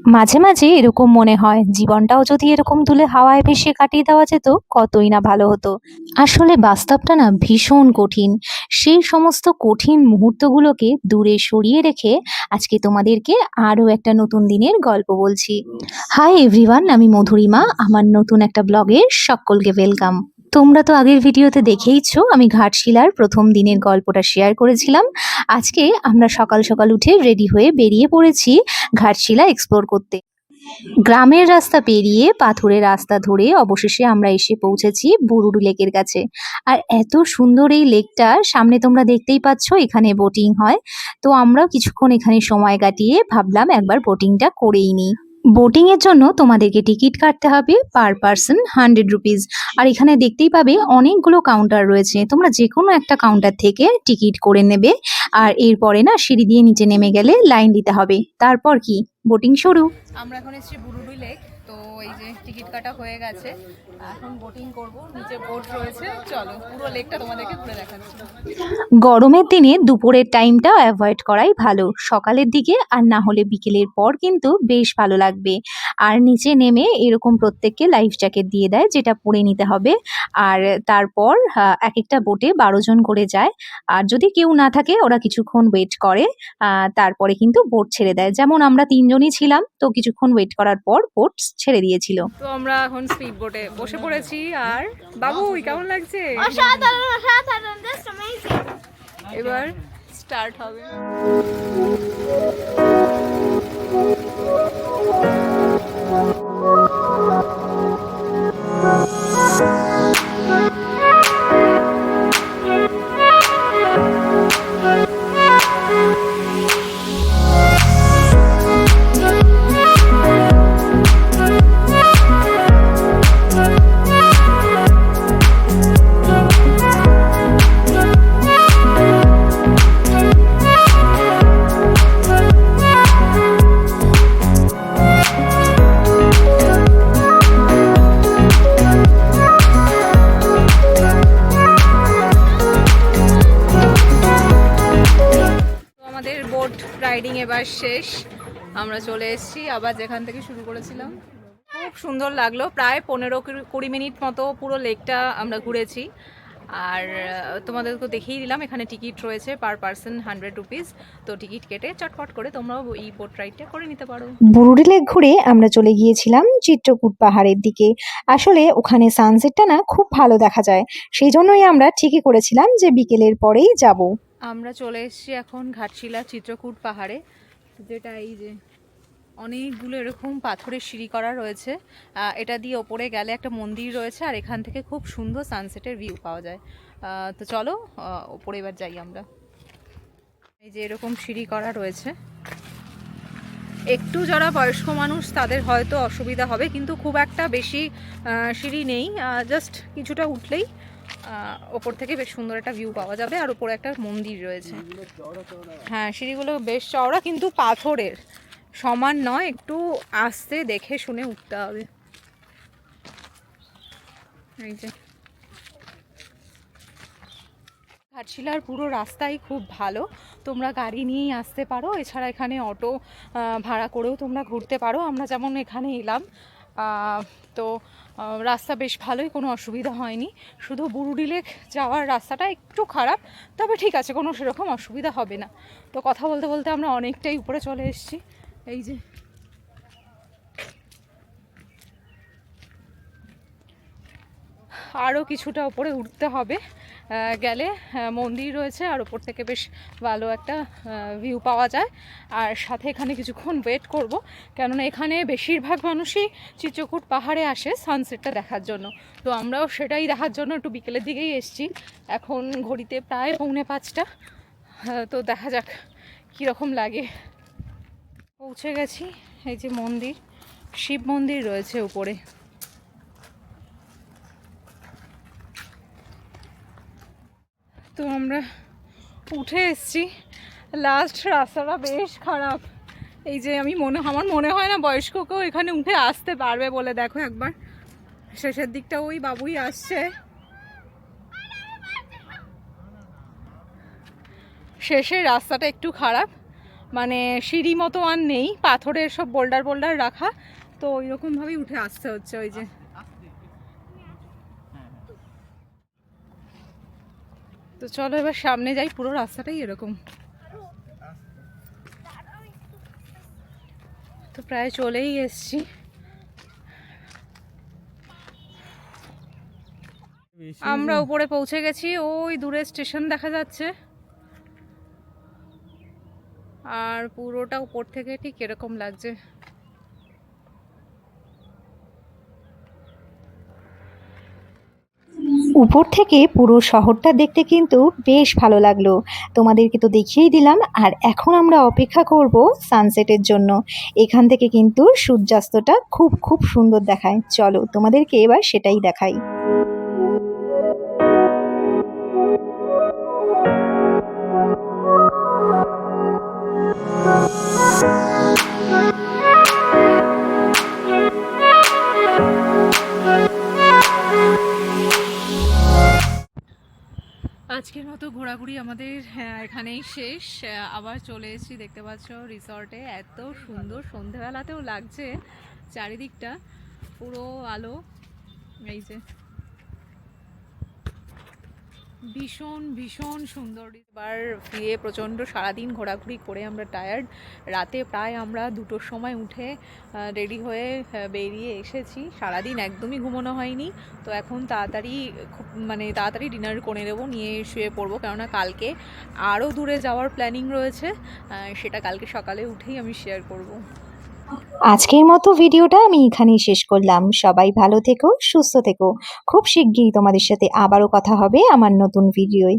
মাঝে মাঝে এরকম মনে হয় জীবনটাও যদি এরকম দুলে হাওয়ায় ভেসে কাটিয়ে দেওয়া যেত কতই না ভালো হতো। আসলে বাস্তবটা না ভীষণ কঠিন। সেই সমস্ত কঠিন মুহূর্তগুলোকে দূরে সরিয়ে রেখে আজকে তোমাদেরকে আরও একটা নতুন দিনের গল্প বলছি। হাই এভরিওয়ান, আমি মধুরিমা। আমার নতুন একটা ব্লগে সকলকে ওয়েলকাম। তোমরা তো আগের ভিডিওতে দেখেইছো আমি ঘাটশিলার প্রথম দিনের গল্পটা শেয়ার করেছিলাম। আজকে আমরা সকাল সকাল উঠে রেডি হয়ে বেরিয়ে পড়েছি ঘাটশিলা এক্সপ্লোর করতে। গ্রামের রাস্তা পেরিয়ে পাথুরে রাস্তা ধরে অবশেষে আমরা এসে পৌঁছেছি বুরুডু লেকের কাছে। আর এত সুন্দর এই লেকটা, সামনে তোমরা দেখতেই পাচ্ছ এখানে বোটিং হয়। তো আমরাও কিছুক্ষণ এখানে সময় কাটিয়ে ভাবলাম একবার বোটিংটা করেই নিই। বোটিং এর জন্য তোমাদেরকে টিকিট কাটতে হবে পার পার্সন 100 রুপিস। আর এখানে দেখতেই পাবে অনেকগুলো কাউন্টার রয়েছে, তোমরা যে কোনো একটা কাউন্টার থেকে টিকিট করে নেবে। আর এরপরে না সিঁড়ি দিয়ে নিচে নেমে গেলে লাইন দিতে হবে, তারপর কি বোটিং শুরু। আমরা এখন এসেছি বুরুডি লেক। তো এই যে টিকিট কাটা হয়ে গেছে, এখন বোটিং করব। নিচে বোট রয়েছে, চলো পুরো লেকটা তোমাদেরকে ঘুরে দেখাচ্ছি। গরমের দিনে দুপুরের টাইমটা অ্যাভয়েড করাই ভালো, সকালের দিকে আর না হলে বিকেলের পর কিন্তু বেশ ভালো লাগবে। আর নিচে নেমে এরকম প্রত্যেককে লাইফ জ্যাকেট দিয়ে দেয়, যেটা পরে নিতে হবে। আর তারপর এক একটা বোটে 12 জন করে যায়। আর যদি কেউ না থাকে ওরা কিছুক্ষণ ওয়েট করে, তারপরে কিন্তু বোট ছেড়ে দেয়। যেমন আমরা 3জনই ছিলাম, তো কিছুক্ষণ ওয়েট করার পর বোট ছেড়ে দিয়েছিল। তো আমরা এখন স্পিড বোটে বসে পড়েছি। আর বাবু কেমন লাগছে? অসাধারণ অসাধারণ, জাস্ট অ্যামেজিং। এবার স্টার্ট হবে। বোট রাইডিং এবার শেষ, আমরা চলে এসেছি আবার যেখান থেকে শুরু করেছিলাম। খুব সুন্দর লাগলো। প্রায় 15-20 মিনিট মতো পুরো লেকটা আমরা ঘুরেছি। আর তোমাদেরকে দেখিয়ে দিলাম এখানে টিকিট রয়েছে পার পার্সন 100 রুপিস। তো টিকিট কেটে চটপট করে তোমরাও এই বোট রাইডটা করে নিতে পারো। বুরুডি লেক ঘুরে আমরা চলে গিয়েছিলাম চিত্রকূট পাহাড়ের দিকে। আসলে ওখানে সানসেটটা না খুব ভালো দেখা যায়, সেই জন্যই আমরা ঠিকই করেছিলাম যে বিকেলের পরেই যাব। আমরা চলে এসেছি এখন ঘাটশিলা চিত্রকূট পাহাড়ে, যেটা এই যে অনেকগুলো এরকম পাথরের সিঁড়ি করা রয়েছে। এটা দিয়ে ওপরে গেলে একটা মন্দির রয়েছে, আর এখান থেকে খুব সুন্দর সানসেটের ভিউ পাওয়া যায়। তো চলো ওপরে এবার যাই আমরা। এই যে এরকম সিঁড়ি করা রয়েছে। একটু যারা বয়স্ক মানুষ তাদের হয়তো অসুবিধা হবে, কিন্তু খুব একটা বেশি সিঁড়ি নেই। জাস্ট কিছুটা উঠলেই ওপর থেকে বেশ সুন্দর একটা ভিউ পাওয়া যাবে। আর ওপরে একটা মন্দির রয়েছে। হ্যাঁ, সিঁড়িগুলো বেশ চওড়া, কিন্তু পাথরের, সমান নয়, একটু আস্তে দেখে শুনে উঠতে হবে। এই যে ঘাটশিলার পুরো রাস্তাই খুব ভালো, তোমরা গাড়ি নিয়েই আসতে পারো। এছাড়া এখানে অটো ভাড়া করেও তোমরা ঘুরতে পারো। আমরা যেমন এখানে এলাম, তো রাস্তা বেশ ভালোই, কোনো অসুবিধা হয়নি। শুধু বুরুডি লেক যাওয়ার রাস্তাটা একটু খারাপ, তবে ঠিক আছে, কোনো সেরকম অসুবিধা হবে না। তো কথা বলতে বলতে আমরা অনেকটাই উপরে চলে এসেছি। এই যে আরও কিছুটা ওপরে উঠতে হবে, গেলে মন্দির রয়েছে, আর ওপর থেকে বেশ ভালো একটা ভিউ পাওয়া যায়। আর সাথে এখানে কিছুক্ষণ ওয়েট করব, কেননা এখানে বেশিরভাগ মানুষই চিত্রকূট পাহাড়ে আসে সানসেটটা দেখার জন্য। তো আমরাও সেটাই দেখার জন্য একটু বিকেলের দিকেই এসেছি। এখন ঘড়িতে প্রায় 4:45। তো দেখা যাক কীরকম লাগে। পৌঁছে গেছি। এই যে মন্দির, শিব মন্দির রয়েছে উপরে। তো আমরা উঠে এসেছি। লাস্ট রাস্তাটা বেশ খারাপ। এই যে আমার মনে হয় না বয়স্ক কেউ এখানে উঠে আসতে পারবে বলে। দেখো একবার শেষের দিকটা ওই বাবুই আসছে। শেষের রাস্তাটা একটু খারাপ, মানে সিঁড়ি মতো আর নেই, পাথরের সব বোল্ডার বোল্ডার রাখা, তো ওই রকমভাবেই উঠে আসতে হচ্ছে। ওই যে তো চলো এবার সামনে যাই, পুরো রাস্তাটাই এরকম। তো প্রায় চলেই এসছি। আমরা উপরে পৌঁছে গেছি, ওই দূরে স্টেশন দেখা যাচ্ছে, আর পুরোটা উপর থেকে ঠিক এরকম লাগছে। উপর থেকে পুরো শহরটা দেখতে কিন্তু বেশ ভালো লাগলো। তোমাদেরকে তো দেখিয়েই দিলাম, আর এখন আমরা অপেক্ষা করব সানসেটের জন্য। এখান থেকে কিন্তু সূর্যাস্তটা খুব খুব সুন্দর দেখায়। চলো তোমাদেরকে এবার সেটাই দেখাই। আজকের মতো ঘোরাঘুরি আমাদের এখানেই শেষ। আবার চলে এসেছি, দেখতে পাচ্ছ রিসর্টে। এত সুন্দর সন্ধেবেলাতেও লাগছে চারিদিকটা, পুরো আলো। এই যে ভীষণ ভীষণ সুন্দর। এবার ফিরে প্রচণ্ড সারাদিন ঘোরাঘুরি করে আমরা টায়ার্ড। রাতে প্রায় আমরা 2টোর সময় উঠে রেডি হয়ে বেরিয়ে এসেছি। সারাদিন একদমই ঘুমানো হয়নি, তো এখন তাড়াতাড়ি খুব তাড়াতাড়ি ডিনার করে নেবো, নিয়ে শুয়ে পড়বো, কেননা কালকে আরও দূরে যাওয়ার প্ল্যানিং রয়েছে। সেটা কালকে সকালে উঠেই আমি শেয়ার করব। আজকের মতো ভিডিওটা আমি এখানেই শেষ করলাম। সবাই ভালো থেকো, সুস্থ থেকো। খুব শিগগিরই তোমাদের সাথে আবারও কথা হবে আমার নতুন ভিডিওয়।